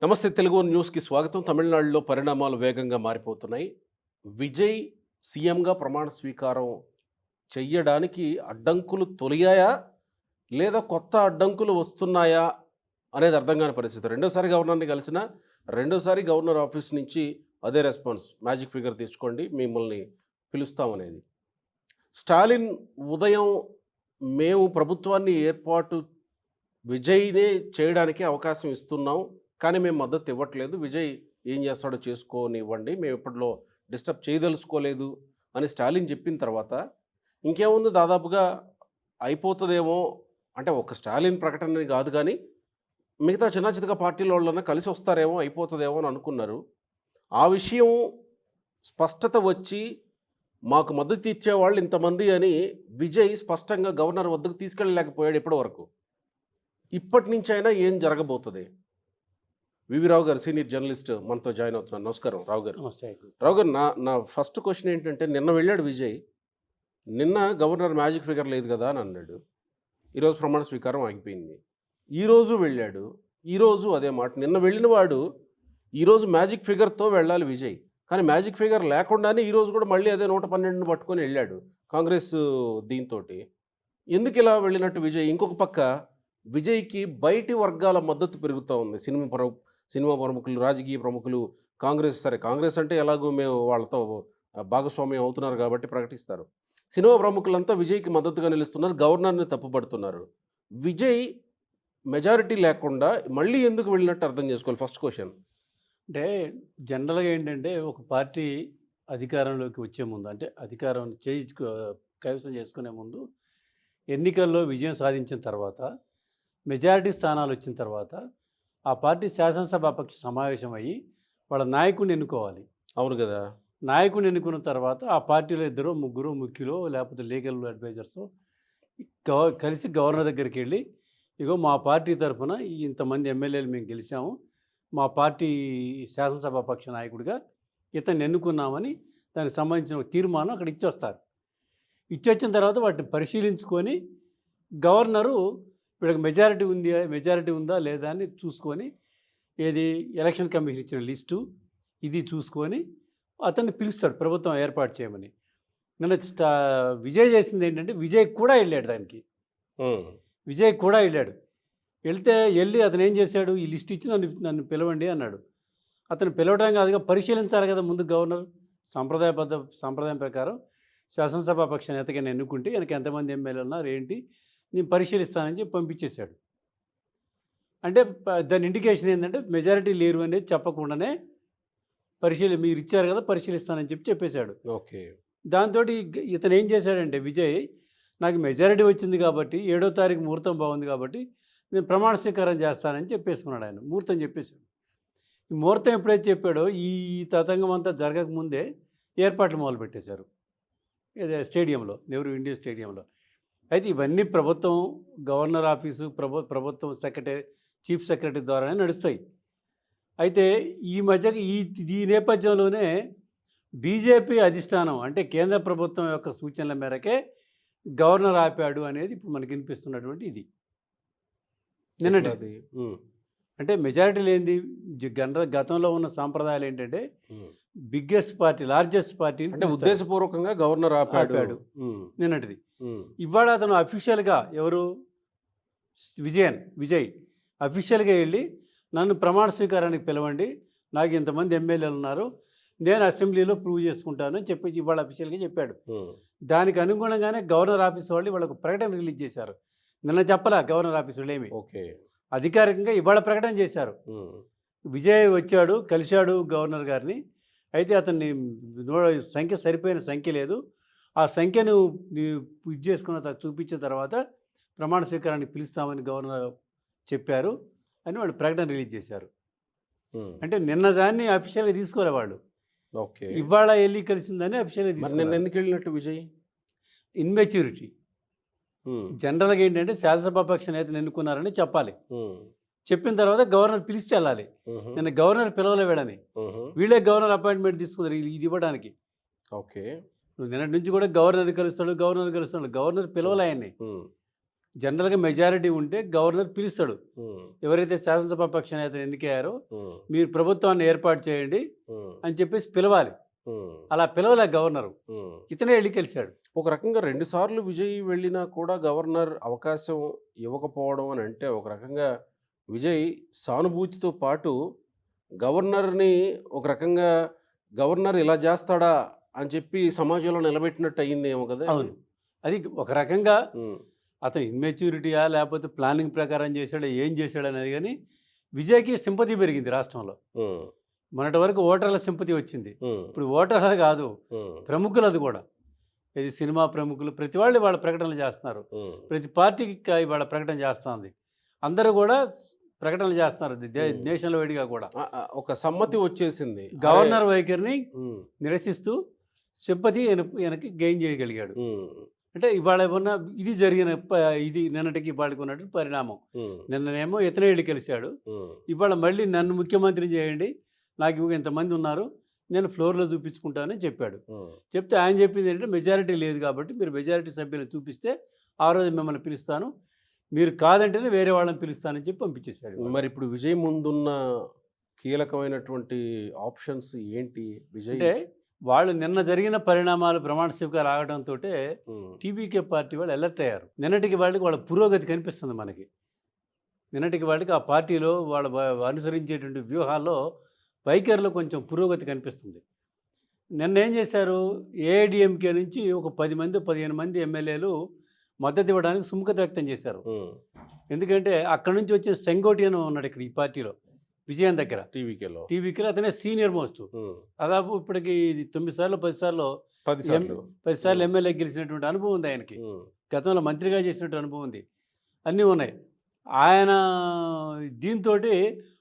నమస్తే తెలుగు న్యూస్కి స్వాగతం. తమిళనాడులో పరిణామాలు వేగంగా మారిపోతున్నాయి. విజయ్ సీఎంగా ప్రమాణ స్వీకారం చెయ్యడానికి అడ్డంకులు తొలిగాయా? లేదా కొత్త అడ్డంకులు వస్తున్నాయా? అనేది అర్థం కాని పరిస్థితి. రెండోసారి గవర్నర్‌ని కలిసినా, రెండోసారి గవర్నర్ ఆఫీస్ నుంచి అదే రెస్పాన్స్. మ్యాజిక్ ఫిగర్ తెచ్చుకోండి, మిమ్మల్ని పిలుస్తామనేది. స్టాలిన్ ఉదయం మేము ప్రభుత్వాన్ని ఏర్పాటు విజయ్‌నే చేయడానికి అవకాశం ఇస్తున్నాం. కానీ మేము మద్దతు ఇవ్వట్లేదు. విజయ్ ఏం చేస్తాడో చేసుకోనివ్వండి. మేము ఇప్పట్లో డిస్టర్బ్ చేయదలుచుకోలేదు అని స్టాలిన్ చెప్పిన తర్వాత ఇంకేముంది దాదాపుగా అయిపోతదేమో అంటే ఒక స్టాలిన్ ప్రకటనని కాదు గానీ, మిగతా చిన్న చితక పార్టీలోళ్ళన్నా కలిసి వస్తారేమో, అయిపోతదేమో అని అనుకున్నారు. ఆ విషయం స్పష్టత వచ్చి మాకు మద్దతు ఇచ్చేవాళ్ళు ఇంతమంది అని విజయ్ స్పష్టంగా గవర్నర్ వద్దకు తీసుకెళ్ళలేకపోయాడు ఇప్పటివరకు. ఇప్పటి నుంచైనా ఏం జరగబోతది? వివి రావు గారు సీనియర్ జర్నలిస్ట్ మనతో జాయిన్ అవుతున్నారు. నమస్కారం రావు గారు. నమస్తే. రావు గారు, నా నా ఫస్ట్ క్వశ్చన్ ఏంటంటే, నిన్న వెళ్ళాడు విజయ్. నిన్న గవర్నర్ మ్యాజిక్ ఫిగర్ లేదు కదా అని అన్నాడు. ఈరోజు ప్రమాణ స్వీకారం ఆగిపోయింది. ఈరోజు వెళ్ళాడు. ఈరోజు అదే మాట. నిన్న వెళ్ళిన వాడు ఈరోజు మ్యాజిక్ ఫిగర్‌తో వెళ్ళాలి విజయ్. కానీ మ్యాజిక్ ఫిగర్ లేకుండానే ఈరోజు కూడా మళ్ళీ అదే 112ని పట్టుకొని వెళ్ళాడు. కాంగ్రెస్ దీంతోటి. ఎందుకు ఇలా వెళ్ళినట్టు విజయ్? ఇంకొక పక్క విజయ్‌కి బయటి వర్గాల మద్దతు పెరుగుతా ఉంది. సినిమా ప్రముఖులు, రాజకీయ ప్రముఖులు, కాంగ్రెస్ సరే కాంగ్రెస్ అంటే ఎలాగో మేము వాళ్ళతో భాగస్వామ్యం అవుతున్నారు కాబట్టి ప్రకటిస్తారు. సినిమా ప్రముఖులంతా విజయ్‌కి మద్దతుగా నిలుస్తున్నారు. గవర్నర్‌ని తప్పుపడుతున్నారు. విజయ్ మెజారిటీ లేకుండా మళ్ళీ ఎందుకు వెళ్ళినట్టు అర్థం చేసుకోవాలి ఫస్ట్ క్వెషన్. అంటే జనరల్‌గా ఏంటంటే ఒక పార్టీ అధికారంలోకి వచ్చే ముందు అంటే అధికారం కైవసం చేసుకునే ముందు ఎన్నికల్లో విజయం సాధించిన తర్వాత మెజారిటీ స్థానాలు వచ్చిన తర్వాత ఆ పార్టీ శాసనసభాపక్ష సమావేశం అయ్యి వాళ్ళ నాయకుడిని ఎన్నుకోవాలి. అవును గదా! నాయకుడిని ఎన్నుకున్న తర్వాత ఆ పార్టీలో ఇద్దరో ముగ్గురో ముఖ్యులో లేకపోతే లీగల్ అడ్వైజర్సో కలిసి గవర్నర్ దగ్గరికి వెళ్ళి ఇగో మా పార్టీ తరఫున ఇంతమంది ఎమ్మెల్యేలు మేము గెలిచాము, మా పార్టీ శాసనసభాపక్ష నాయకుడిగా ఇతన్ని ఎన్నుకున్నామని దానికి సంబంధించిన ఒక తీర్మానం అక్కడ ఇచ్చొస్తారు. ఇచ్చొచ్చిన తర్వాత వాటిని పరిశీలించుకొని గవర్నరు వీళ్ళకి మెజారిటీ ఉందా లేదా అని చూసుకొని, ఏది ఎలక్షన్ కమిషన్ ఇచ్చిన లిస్టు ఇది చూసుకొని అతన్ని పిలుస్తాడు ప్రభుత్వం ఏర్పాటు చేయమని. నిన్న విజయ్ చేసింది ఏంటంటే, విజయ్ కూడా వెళ్ళాడు దానికి. హ్మ్. విజయ్ కూడా వెళ్ళాడు. వెళ్ళి అతను ఏం చేశాడు, ఈ లిస్ట్ ఇచ్చి నన్ను నన్ను పిలవండి అన్నాడు. అతను పిలవడం కాదుగా, పరిశీలించాలి కదా ముందు గవర్నర్. సంప్రదాయం ప్రకారం శాసనసభాపక్ష నేతగా ఎన్నుకుంటే ఈయనకి ఎంతమంది ఎమ్మెల్యేలు ఉన్నారు ఏంటి, నేను పరిశీలిస్తానని చెప్పి పంపించేశాడు. అంటే దాని ఇండికేషన్ ఏంటంటే మెజారిటీ లేరు అనేది చెప్పకుండానే మీరు ఇచ్చారు కదా పరిశీలిస్తానని చెప్పేశాడు. ఓకే. దాంతోటి ఇతను ఏం చేశాడంటే విజయ్, నాకు మెజారిటీ వచ్చింది కాబట్టి 7వ తారీఖు ముహూర్తం బాగుంది కాబట్టి నేను ప్రమాణ స్వీకారం చేస్తానని చెప్పేసుకున్నాడు ఆయన. ముహూర్తం చెప్పేశాడు. ఈ ముహూర్తం ఎప్పుడైతే చెప్పాడో ఈ తతంగం అంతా జరగకముందే ఏర్పాట్లు మొదలుపెట్టేశారు. ఇదే స్టేడియంలో, నెహ్రూ ఇండియా స్టేడియంలో. అయితే ఇవన్నీ ప్రభుత్వం, గవర్నర్ ఆఫీసు, ప్రభుత్వం చీఫ్ సెక్రటరీ ద్వారానే నడుస్తాయి. అయితే ఈ మధ్య ఈ నేపథ్యంలోనే బీజేపీ అధిష్టానం అంటే కేంద్ర ప్రభుత్వం యొక్క సూచనల మేరకే గవర్నర్ ఆపాడు అనేది ఇప్పుడు మనకి వినిపిస్తున్నటువంటి ఇది. నిన్నటి అంటే మెజారిటీ లేనిది గతంలో ఉన్న సాంప్రదాయాలు ఏంటంటే బిగ్గెస్ట్ పార్టీ, లార్జెస్ట్ పార్టీ అంటే ఉద్దేశపూర్వకంగా గవర్నర్ ఆపాడు. నిన్నటిది. ఇవాళ అతను అఫీషియల్గా ఎవరు విజయ్ అఫీషియల్గా వెళ్ళి నన్ను ప్రమాణ స్వీకారానికి పిలవండి, నాకు ఇంతమంది ఎమ్మెల్యేలు ఉన్నారు, నేను అసెంబ్లీలో ప్రూవ్ చేసుకుంటాను అని చెప్పి ఇవాళ అఫీషియల్గా చెప్పాడు. దానికి అనుగుణంగానే గవర్నర్ ఆఫీస్ వాళ్ళు వాళ్ళకు ప్రకటన రిలీజ్ చేశారు. నిన్న చెప్పలా గవర్నర్ ఆఫీస్ వాళ్ళు ఏమి. ఓకే. అధికారికంగా ఇవాళ ప్రకటన చేశారు. విజయ్ వచ్చాడు, కలిశాడు గవర్నర్ గారిని. అయితే అతన్ని సంఖ్య సరిపోయిన సంఖ్య లేదు, ఆ సంఖ్యను ఇది చేసుకున్న చూపించిన తర్వాత ప్రమాణ స్వీకారానికి పిలుస్తామని గవర్నర్ చెప్పారు అని వాళ్ళు ప్రకటన రిలీజ్ చేశారు. అంటే నిన్న దాన్ని అఫీషియల్గా తీసుకోలే వాళ్ళు. ఓకే. ఇవాళ వెళ్ళి కలిసిందని అఫీషియల్గా తీసుకున్నారు. నిన్న ఎందుకు వెళ్ళినట్టు విజయ్? ఇన్మెచ్యూరిటీ. జనరల్గా ఏంటంటే శాసనసభాపక్ష నేతను ఎన్నుకున్నారని చెప్పాలి. చెప్పిన తర్వాత గవర్నర్ పిలిస్తే వెళ్ళాలి. నిన్న గవర్నర్ పిలవలే వీళ్ళని. వీళ్ళే గవర్నర్ అపాయింట్మెంట్ తీసుకున్నారు ఇది ఇవ్వడానికి. ఓకే. నిన్నటి నుంచి కూడా గవర్నర్ కలుస్తాడు. గవర్నర్ పిలవలే ఆయన్ని. జనరల్గా మెజారిటీ ఉంటే గవర్నర్ పిలుస్తాడు. ఉమ్, ఎవరైతే శాసనసభ పక్ష నేతలు ఎన్నికయ్యారో ఉమ్, మీరు ప్రభుత్వాన్ని ఏర్పాటు చేయండి ఉమ్, అని చెప్పేసి పిలవాలి. ఉమ్, అలా పిలవలే గవర్నరు. ఉమ్. ఇతనే వెళ్ళి కలిశాడు. ఒక రకంగా 2 సార్లు విజయ్ వెళ్ళినా కూడా గవర్నర్ అవకాశం ఇవ్వకపోవడం అని అంటే, ఒక రకంగా విజయ్ సానుభూతితో పాటు గవర్నర్‌ని ఒక రకంగా గవర్నర్ ఇలా జేస్తాడా అని చెప్పి సమాజంలో నిలబెట్టినట్టు అయిందేమో కదా ఇది? అవును. అది ఒక రకంగా హ్మ్. అతను ఇమ్మెచ్యూరిటీయా లేకపోతే ప్లానింగ్ ప్రకారం చేశాడా, ఏం చేశాడనేది గానీ విజయ్‌కి సింపతి పెరిగింది రాష్ట్రంలో. హ్మ్. మొన్నటి వరకు ఓటర్ల సింపతి వచ్చింది. హ్మ్. ఇప్పుడు ఓటర్లది కాదు, హ్మ్. ప్రముఖులది కూడా. ఇది సినిమా ప్రముఖులు ప్రతి వాళ్ళు ఇవాళ ప్రకటనలు చేస్తున్నారు. హ్మ్. ప్రతి పార్టీకి ఇవాళ ప్రకటన చేస్తుంది. అందరూ కూడా ప్రకటనలు చేస్తున్నారు. హ్మ్. నేషనల్ వైడ్‌గా కూడా. ఒక సమ్మతి వచ్చేసింది. అరే! గవర్నర్ వైఖరిని హ్మ్. నిరసిస్తూ సింపతి ఈయనకి గెయిన్ చేయగలిగాడు. హ్మ్. అంటే ఇవాళ ఏమన్నా ఇది జరిగిన ఇది నిన్నటికి ఇవాళకి ఉన్నటువంటి పరిణామం. హ్మ్. నిన్ననేమో ఇతనే ఎళ్లి కలిసాడు. హ్మ్. ఇవాళ మళ్ళీ నన్ను ముఖ్యమంత్రిని చేయండి. నాకు ఇంతమంది ఉన్నారు. నేను ఫ్లోర్‌లో చూపించుకుంటానని చెప్పాడు. హ్మ్. చెప్తే ఆయన చెప్పింది ఏంటంటే మెజారిటీ లేదు కాబట్టి మీరు మెజారిటీ సభ్యులను చూపిస్తే ఆ రోజు మిమ్మల్ని పిలుస్తాను. మీరు కాదంటేనే వేరే వాళ్ళని పిలుస్తానని చెప్పి పంపించేసాడు ఇవాళ. మరిప్పుడు విజయ్ ముందున్న కీలకమైనటువంటి ఆప్షన్స్ ఏంటి? విజయ్ అంటే వాళ్ళు నిన్న జరిగిన పరిణామాలు ప్రమాణ స్వీకారం ఆగడంతోటే హ్మ్. టీవీకే పార్టీ వాళ్ళు అలర్ట్ అయ్యారు. నిన్నటికి వాళ్ళకి వాళ్ళ పురోగతి కనిపిస్తుంది మనకి. నిన్నటికి వాళ్ళకి ఆ పార్టీలో వాళ్ళు అనుసరించేటువంటి వ్యూహాల్లో, వైఖరిలో కొంచెం పురోగతి కనిపిస్తుంది. నిన్నేం చేశారు, ఏఐడీఎంకే నుంచి ఒక 10 మంది, 15 మంది ఎమ్మెల్యేలు మద్దతు ఇవ్వడానికి సుముఖత వ్యక్తం చేశారు. హ్మ్. ఎందుకంటే అక్కడి నుంచి వచ్చిన సెంగోటి అని ఉన్నాడు ఇక్కడ ఈ పార్టీలో, విజయం దగ్గర. టీవీకేలో. టీవీకి అతనే సీనియర్ మోస్ట్. హ్మ్. దాదాపు ఇప్పటికి 9 సార్లు, 10 సార్లు 10 ఎం సార్లు. 10 సార్లు హ్మ్. ఎమ్మెల్యే గెలిచినటువంటి అనుభవం ఉంది ఆయనకి. హ్మ్. గతంలో మంత్రిగా చేసినట్టు అనుభవం ఉంది. అన్నీ ఉన్నాయి. ఆయన దీంతోటి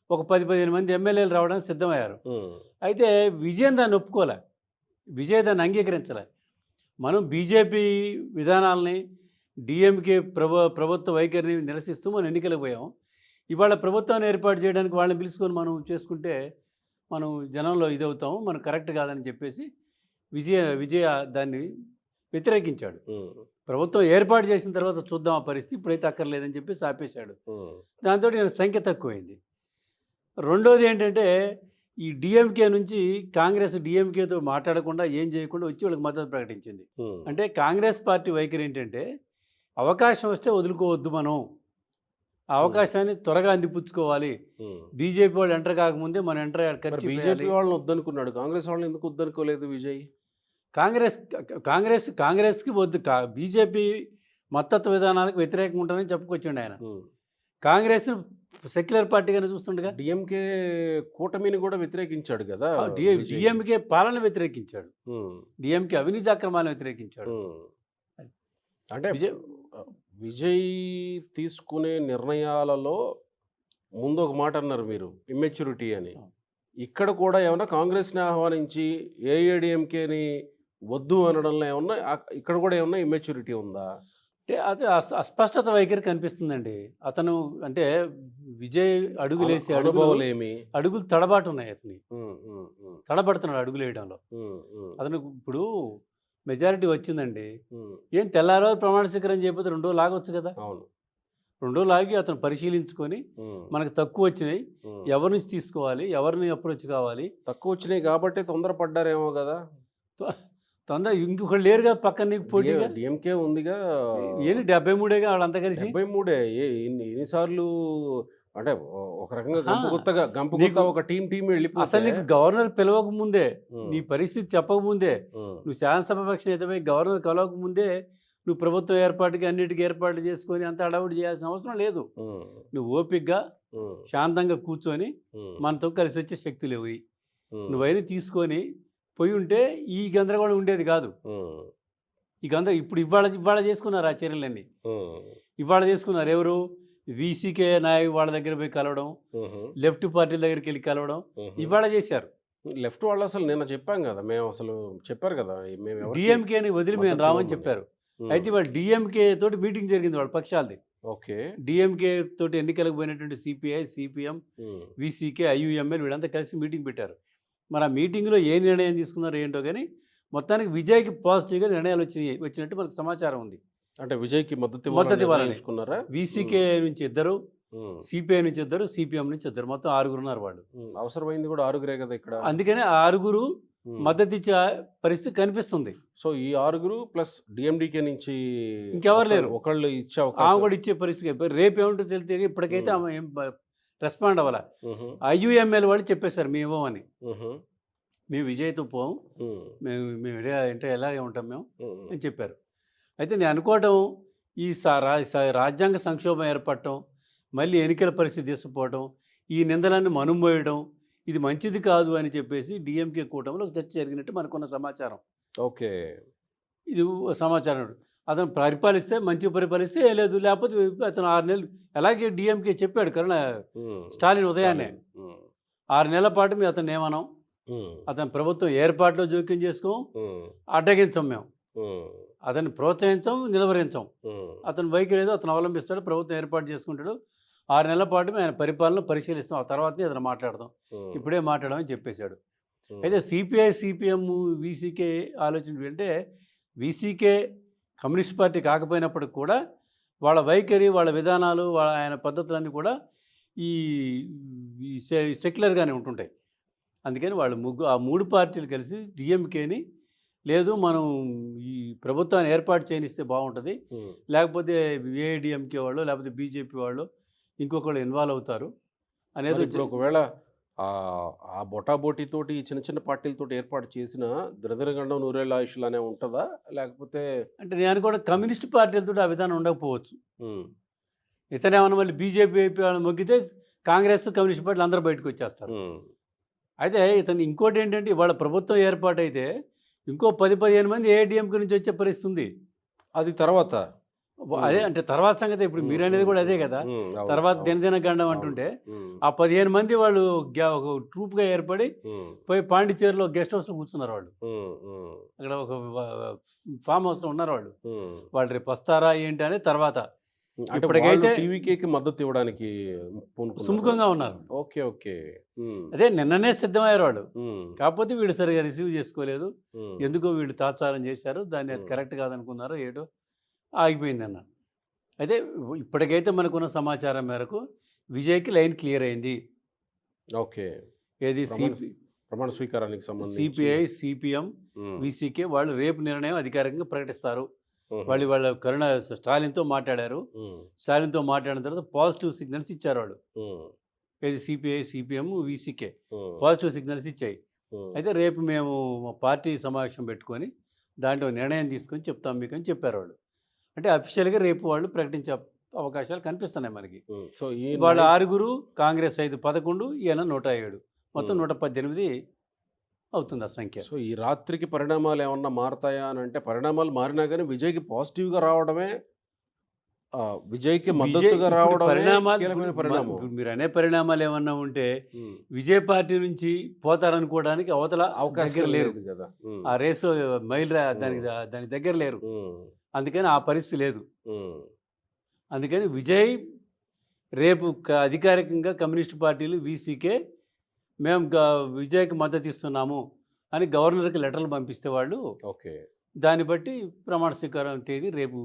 ఒక 10, 15 మంది ఎమ్మెల్యేలు రావడానికి సిద్ధమయ్యారు. హ్మ్. అయితే విజయన్ దాన్ని ఒప్పుకోలే. విజయ్ దాన్ని అంగీకరించలే. మనం బీజేపీ విధానాల్ని, డీఎంకే ప్రభుత్వ వైఖరిని నిరసిస్తూ మనం ఎన్నికలకు పోయాం. ఇవాళ ప్రభుత్వాన్ని ఏర్పాటు చేయడానికి వాళ్ళని పిలుచుకొని మనం చేసుకుంటే, మనం జనంలో ఇదవుతాము. మనం కరెక్ట్ కాదని చెప్పేసి విజయ దాన్ని వ్యతిరేకించాడు. హ్మ్. ప్రభుత్వం ఏర్పాటు చేసిన తర్వాత చూద్దాం ఆ పరిస్థితి. ఇప్పుడైతే అక్కర్లేదని చెప్పేసి ఆపేశాడు. హ్మ్. దాంతోటి ఈయన సంఖ్య తక్కువైంది. రెండోది ఏంటంటే, ఈ డీఎంకే నుంచి కాంగ్రెస్ డీఎంకేతో మాట్లాడకుండా, ఏం చేయకుండా వచ్చి వాళ్ళకి మద్దతు ప్రకటించింది. హ్మ్. అంటే కాంగ్రెస్ పార్టీ వైఖరి ఏంటంటే, అవకాశం వస్తే వదులుకోవద్దు మనం. ఆ హ్మ్. అవకాశాన్ని త్వరగా అందిపుచ్చుకోవాలి. హ్మ్. బీజేపీ వాళ్ళు ఎంటర్ కాకముందే మనం ఎంటర్ మరి ఖర్చు బీజేపీ చేయాలి. వాళ్ళని వద్దనుకున్నాడు. కాంగ్రెస్ వాళ్ళని ఎందుకు వద్దనుకోలేదు విజయ్? కాంగ్రెస్‌కి వద్దు. బీజేపీ మద్దతు విధానాలకు వ్యతిరేకంగా ఉంటానని చెప్పుకొచ్చిండు ఆయన. హ్మ్. కాంగ్రెస్‌ని సెక్యులర్ పార్టీగానే చూస్తుండగా. డీఎంకే కూటమిని గూడా వ్యతిరేకించాడు గదా! విజయ్. డీఎంకే పాలన వ్యతిరేకించాడు. హ్మ్. డీఎంకే అవినీతి అక్రమాలను వ్యతిరేకించాడు. హ్మ్. అంటే విజయ్ ఆహ్, విజయ్ తీసుకునే నిర్ణయాలలో ముందు ఒక మాట అన్నారు మీరు ఇమ్మెచ్యూరిటీ అని. ఇక్కడ కూడా ఏమన్నా కాంగ్రెస్‌ని ఆహ్వానించి ఏఐడీఎంకేని వద్దు అనడంలో ఏమన్నా ఇక్కడ కూడా ఏమన్నా ఇమ్మెచ్యూరిటీ ఉందా? అంటే అది అస్పష్టత వైఖరి కనిపిస్తుందండి. అతను అంటే విజయ్ అడుగులేసే అనుభవలేమి? అడుగులు తడబాటున్నాయి అతనియి. హ్మ్. హ్మ్. హ్మ్. తడబడుతున్నాడు అడుగులేయడంలో. హ్మ్. హ్మ్. అతను ఇప్పుడు మెజారిటీ వచ్చిందండి. హ్మ్. ఏం తెల్లారి ప్రమాణ స్వీకారం చేయకపోతే 2 రోజులు ఆగొచ్చు కదా! అవును. 2 రోజులు ఆగి అతను పరిశీలించుకొని, హ్మ్. మనకు తక్కువొచ్చినాయి, హ్మ్. ఎవరి నుంచి తీసుకోవాలి, ఎవరిని అప్రోచ్ కావాలి, తక్కువొచ్చినాయి గాబట్టే తొందరపడ్డారేమో గదా! తొ తొందర ఇంకొకళ్ళు లేరుగా పక్కన నీకు పోటీగా. డీఎంకే ఉందిగా. ఏంది 73 వాళ్ళంతా కలిసి. 73 ఎన్ని సార్లు అంటే ఒక రకంగా ఆహా! గంపుగుత్త నీకు ఒక టీమ్ వెళ్ళిపోతే అసలు నీకు గవర్నర్ పిలవకముందే, హ్మ్. నీ పరిస్థితి చెప్పకముందే, హ్మ్. నువ్వు శాసనసభ పక్ష నేతపై గవర్నర్ కలవకముందే, నువ్వు ప్రభుత్వం ఏర్పాటుకి అన్నిటికి ఏర్పాట్లు చేసుకొని అంత హడావుడి చేయాల్సిన అవసరం లేదు. హ్మ్. నువ్వు ఓపికగా, హ్మ్. శాంతంగా కూర్చొని హ్మ్. మనతో కలిసొచ్చే శక్తులు ఇవి. హ్మ్. నువ్వైనా తీసుకొని పోయి ఉంటే ఈ గందరగోళం ఉండేది కాదు. హ్మ్. ఈ ఇప్పుడు ఇవాళ ఇవాళ చేసుకున్నారు ఆ చర్యలన్నీ. హ్మ్. ఇవాళ చేసుకున్నారు ఎవరు? వీసీకే నాయక్ వాళ్ళ దగ్గర పోయి కలవడం, హుహు. లెఫ్ట్ పార్టీల దగ్గరికెళ్ళి కలవడం, హుహు. ఇవాళ చేశారు. లెఫ్ట్ వాళ్ళసలు నిన్న చెప్పాం గదా! మేమసలు చెప్పారు గదా! మేమెవరికీ డీఎంకేని వదిలి మేము మద్దతు రామని ఇవ్వమని. చెప్పారు. హ్మ్. అయితే ఇవాళ డీఎంకే తోటి మీటింగ్ జరిగింది వాళ్ళ పక్షాలది. ఓకే. డీఎంకే తోటి ఎన్నికలకు పోయినటువంటి సిపిఐ, సిపిఎం, హ్మ్. వీసీకే, ఐయూఎంఎల్ వీళ్ళంతా కలిసి మీటింగ్ పెట్టారు. మరి ఆ మీటింగ్‌లో ఏ నిర్ణయం తీసుకున్నారో ఏంటో గాని, మొత్తానికి విజయ్‌కి పాజిటివ్‌గా నిర్ణయాలు వచ్చినట్టు మనకు సమాచారం ఉంది. అంటే విజయ్‌కి మద్దతు మద్దతు ఇవ్వాలని ఇవ్వాలని. నిర్ణయించుకున్నారా? వీసీకే నుంచి ఇద్దరు, హ్మ్. సిపిఐ నుంచి ఇద్దరు, సిపిఎం నుంచి ఇద్దరు. మొత్తం 6 ఉన్నారు వాళ్ళు. అవసరమైంది కూడా 6 కదా ఇక్కడ. అందుకనే ఆ 6 హ్మ్. మద్దతిచ్చే పరిస్థితి కనిపిస్తుంది. సో ఈ 6 ప్లస్ డీఎండీకే నుంచి ఇంకెవరు లేరు. ఒకళ్ళు ఇచ్చే ఆమె అవకాశం. కూడా ఇచ్చే పరిస్థితి రేపు ఏముంటో తెలియదు. ఇప్పటికైతే ఆమె ఏం రెస్పాండ్ అవ్వాల. హుహు. ఐయూఎంఎల్ వాళ్ళు చెప్పేశారు మేము ఇవ్వమని. హుహు. మేము విజయ్‌తో పోము. హ్మ్. మేము అంటే ఎలాగే ఉంటాం మేము హ్మ్. అని చెప్పారు. అయితే నేను అనుకోవటం ఈ రాజ్యాంగ సంక్షోభం ఏర్పడటం, మళ్ళీ ఎన్నికల పరిస్థితి తీసుకుపోవటం, ఈ నిందలన్నీ మనం మోయడం, ఇది మంచిది కాదు అని చెప్పేసి డీఎంకే కూటమిలో ఒక చర్చ జరిగినట్టు మనకున్న సమాచారం. ఓకే. ఇది సమాచారం. అతను పరిపాలిస్తే మంచిగా పరిపాలిస్తే ఏ లేదు. లేకపోతే అతను 6 నెలలు అలాగే డీఎంకే చెప్పాడు హ్మ్. స్టాలిన్ ఉదయాన్నే. స్టాలిన్. హ్మ్. 6 నెలల పాటు మేము అతన్ని ఏమనం. హ్మ్. అతని ప్రభుత్వం ఏర్పాటులో జోక్యం చేసుకోం, హ్మ్. అడ్డగించం మేము. హ్మ్. అతన్ని ప్రోత్సహించం, నిలువరించం. హ్మ్. అతని వైఖరి ఏదో అతను అవలంబిస్తాడు, ప్రభుత్వం ఏర్పాటు చేసుకుంటాడు. 6 నెలల పాటు మేము ఆయన పరిపాలన పరిశీలిస్తాం. ఆ తర్వాతనే ఏదైనా మాట్లాడదాం. హ్మ్. ఇప్పుడే మాట్లాడమని చెప్పేశాడు. హ్మ్. అయితే సిపిఐ, సిపిఎం, వీసీకే ఆలోచన అంటే వీసీకే కమ్యూనిస్ట్ పార్టీ కాకపోయినప్పటికి కూడా వాళ్ళ వైఖరి, వాళ్ళ విధానాలు, ఆయన పద్ధతులన్నీ కూడా ఈ ఈ సెక్యులర్‌గానే ఉంటుంటాయి. అందుకని వాళ్ళు ఆ 3 పార్టీలు కలిసి డీఎంకేని లేదు మనం ఈ ప్రభుత్వాన్ని ఏర్పాటు చేయనిస్తే బాగుంటది. హ్మ్. లేకపోతే ఏఐడీఎంకే వాళ్ళు, లేకపోతే బీజేపీ వాళ్ళు ఇంకొకళ్ళు ఇన్వాల్వ్ అవుతారు మరి అనేది ఇప్పుడు ఒకవేళ ఆ బొటాబోటీతోటి చిన్న చిన్న పార్టీలతోటి ఏర్పాటు చేసిన 'దినదినగండం నూరేళ్ల ఆయుష్‌లు' అనే ఉంటదా? లేకపోతే అంటే నేను అనుకోవడం కమ్యూనిస్ట్ పార్టీలతో ఆ విధానం ఉండకపోవచ్చు. హ్మ్. ఇతనేమన్నా మళ్ళీ బీజేపీ వైపు వాళ్ళని మొగ్గితే కాంగ్రెస్, కమ్యూనిస్ట్ పార్టీలు అందరూ బయటకొచ్చేస్తారు. హ్మ్. అయితే ఇతను ఇంకోటేంటంటే ఇవాళ ప్రభుత్వం ఏర్పాటైతే ఇంకో 10, 15 మంది ఏఐడీఎంకే నుంచి వచ్చే పరిస్థితి ఉంది. అది తర్వాత. అదే హ్మ్. అంటే తర్వాత సంగతి ఇప్పుడు హ్మ్. మీరనేది హ్మ్. కూడా అదే హ్మ్. కదా! హ్మ్. అవును. తర్వాత అవును. దినదిన గండం అవును. అంటుంటే, హ్మ్. ఆ 15 మంది వాళ్ళు ఒక ట్రూప్‌గా ఏర్పడి హ్మ్. పోయి పాండిచ్చేరిలో గెస్ట్ హౌస్‌లో కూర్చున్నారు వాళ్ళు. హ్మ్. హ్మ్. అక్కడ ఒక ఫార్మ్ హౌస్‌లో ఉన్నారు వాళ్ళు. హ్మ్. వాళ్ళు రేపు వస్తారా ఏంటి అనేది తర్వాత. అంటే వాళ్ళు ఇప్పటికైతే టీవీకేకి మద్దతు ఇవ్వడానికి పూనుకున్నారా? సుముఖంగా ఉన్నారు. ఓకే. ఓకే. హ్మ్. అదే నిన్ననే సిద్ధమయ్యారు వాళ్ళు. హ్మ్. కాకపోతే వీళ్ళు సరిగ్గా రిసీవ్ చేసుకోలేదు. హ్మ్. ఎందుకో వీళ్ళు తాత్సారం చేశారు. దాన్ని అది హ్మ్. కరెక్ట్ కాదనుకున్నారో ఏటో ఆగిపోయిందన్న. అయితే ఇప్పటికైతే మనకున్న సమాచారం మేరకు విజయ్‌కి లైన్ క్లియర్ అయింది. ఓకే. ఏది ప్రమాణ ప్రమాణ స్వీకారానికి సంబంధించి. సిపిఐ, సిపిఎం, హ్మ్. వీసీకే వాళ్ళు రేపు నిర్ణయం అధికారికంగా ప్రకటిస్తారు. హుహు. వాళ్ళ స్టాలిన్‌తో మాట్లాడారు. హ్మ్. స్టాలిన్‌తో మాట్లాడిన తర్వాత పాజిటివ్ సిగ్నల్స్ ఇచ్చారు వాళ్ళు. హ్మ్. ఏది సిపిఐ, సిపిఎం, వీసీకే హ్మ్. పాజిటివ్ సిగ్నల్స్ ఇచ్చాయి. హ్మ్. అయితే రేపు మేము మా పార్టీ సమావేశం పెట్టుకొని దాంట్లో నిర్ణయం తీసుకొని చెప్తాం మీకని చెప్పారు వాళ్ళు. అంటే అఫీషియల్‌గా రేపు వాళ్ళు ప్రకటించే అవకాశాలు కనిపిస్తున్నాయి మనకి. హ్మ్. సో, ఈ వాళ్ళ నై 6 కాంగ్రెస్ 5, 11 ఈయన 107 మొత్తం హ్మ్. 118 అవుతుంది ఆ సంఖ్య. సో, ఈ రాత్రికి పరిణామాలేమన్నా మారతాయా అనంటే, పరిణామాలు మారినా గాని విజయ్‌కి పాజిటివ్‌గా రావడమే విజయ్‌కి మద్దతుగా ఇప్పుడు రావడమే పరిణామాలు కీలకమైన పరిణామం. ఇప్పుడు మీరనే పరిణామాలు ఏమన్నా ఉంటే హ్మ్. విజయ్ పార్టీ నుంచి పోతారనుకోవడానికి అవతల దగ్గర అవకాశం లేరు. లేదు గదా! హ్మ్. ఆ రేసు హ్మ్. దానికి దగ్గర లేరు. హ్మ్. అందుకని ఆ పరిస్థితి లేదు. హ్మ్. అందుకని విజయ్ రేపు అధికారికంగా కమ్యూనిస్ట్ పార్టీలు వీసీకే మేము విజయ్‌కి మద్దతు ఇస్తున్నాము అని గవర్నర్‌కి లెటర్‌లు పంపిస్తే వాళ్ళు ఓకే. దాన్ని బట్టి ప్రమాణ స్వీకారం తేదీ రేపు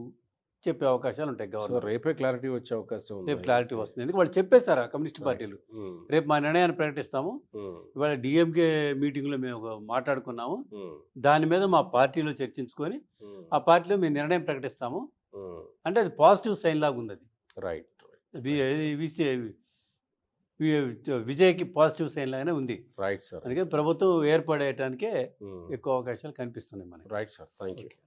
చెప్పే అవకాశాలుంటాయి సో, గవర్నర్. రేపే క్లారిటీ వచ్చే అవకాశం రేపు ఉందా క్లారిటీ అయితే? వస్తుంది. ఎందుకంటే వాళ్ళు చెప్పేసారు ఆ కమ్యూనిస్ట్ రైట్. పార్టీలు. హ్మ్. రేపు మా నిర్ణయాన్ని ప్రకటిస్తాము. హ్మ్. ఇవాళ డీఎంకే మీటింగ్‌లో మేము మాట్లాడుకున్నాము. హ్మ్. దాని మీద మా పార్టీలో చర్చించుకొని, హ్మ్. ఆ పార్టీలో మేము నిర్ణయం ప్రకటిస్తాము. హ్మ్. అంటే అది పాజిటివ్ సైన్ లాగుందది. రైట్. వి రైట్ సార్. విసి వి విజయ్‌కి పాజిటివ్ సైన్ లాగానే ఉంది. Right sir. అందుకని ప్రభుత్వం ఏర్పడేయటానికే హ్మ్. ఎక్కువ అవకాశాలు కనిపిస్తున్నాయి మనకి. Right sir. Thank you. Okay.